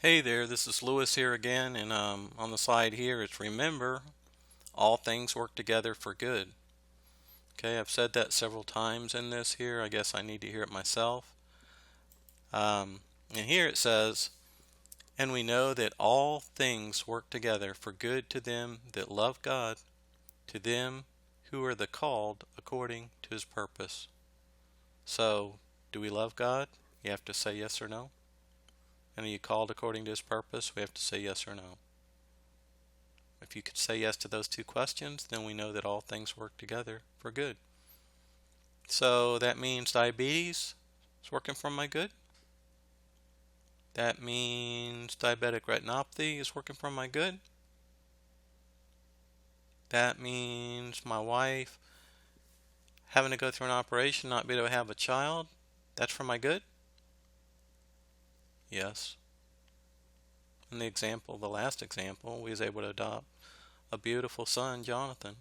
Hey there, this is Lewis here again, and on the side here it's remember, all things work together for good. Okay, I've said that several times in this here. I guess I need to hear it myself. And here it says, and we know that all things work together for good to them that love God, to them who are the called according to his purpose. So, do we love God? You have to say yes or no. And are you called according to his purpose? We have to say yes or no. If you could say yes to those two questions, then we know that all things work together for good. So that means diabetes is working for my good. That means diabetic retinopathy is working for my good. That means my wife having to go through an operation, not be able to have a child. That's for my good? Yes. In the last example, we was able to adopt a beautiful son, Jonathan,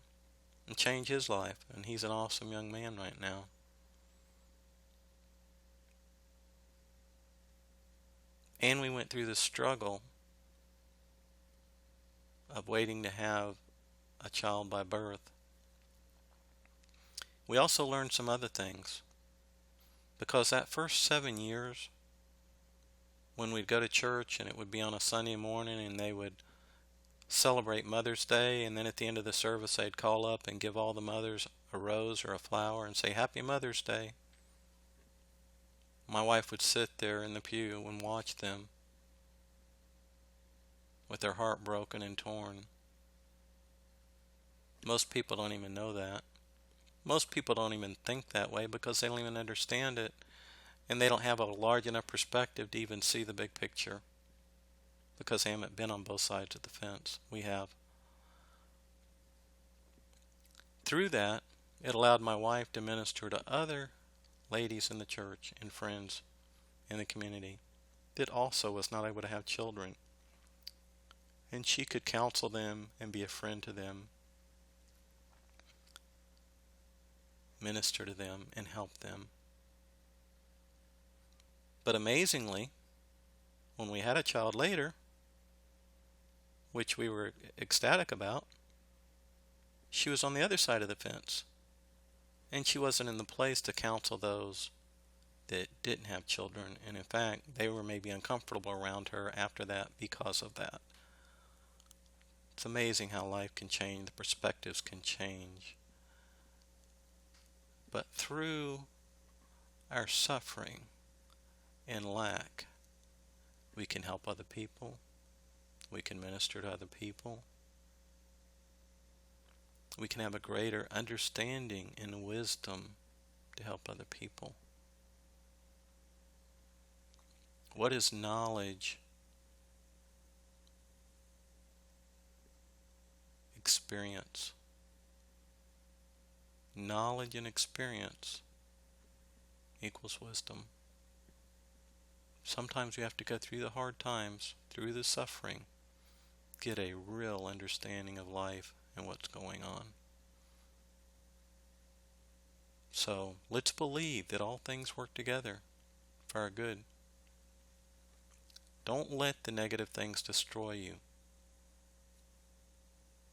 and change his life, and he's an awesome young man right now. And we went through the struggle of waiting to have a child by birth. We also learned some other things because that first 7 years, when we'd go to church and it would be on a Sunday morning and they would celebrate Mother's Day, and then at the end of the service they'd call up and give all the mothers a rose or a flower and say Happy Mother's Day. My wife would sit there in the pew and watch them with their heart broken and torn. Most people don't even know that. Most people don't even think that way because they don't even understand it, and they don't have a large enough perspective to even see the big picture because they haven't been on both sides of the fence. We have. Through that, it allowed my wife to minister to other ladies in the church and friends in the community that also was not able to have children, and she could counsel them and be a friend to them, minister to them, and help them. But amazingly, when we had a child later, which we were ecstatic about, she was on the other side of the fence, and she wasn't in the place to counsel those that didn't have children, and in fact they were maybe uncomfortable around her after that because of that. It's amazing how life can change, the perspectives can change. But through our suffering and lack, we can help other people, we can minister to other people, we can have a greater understanding and wisdom to help other people. What is knowledge? Experience. Knowledge and experience equals wisdom. Sometimes we have to go through the hard times, through the suffering, get a real understanding of life and what's going on. So let's believe that all things work together for our good. Don't let the negative things destroy you.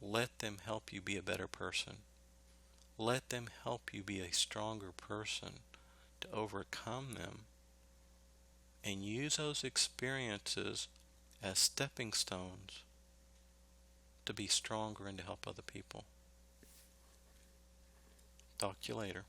Let them help you be a better person. Let them help you be a stronger person to overcome them, and use those experiences as stepping stones to be stronger and to help other people. Talk to you later.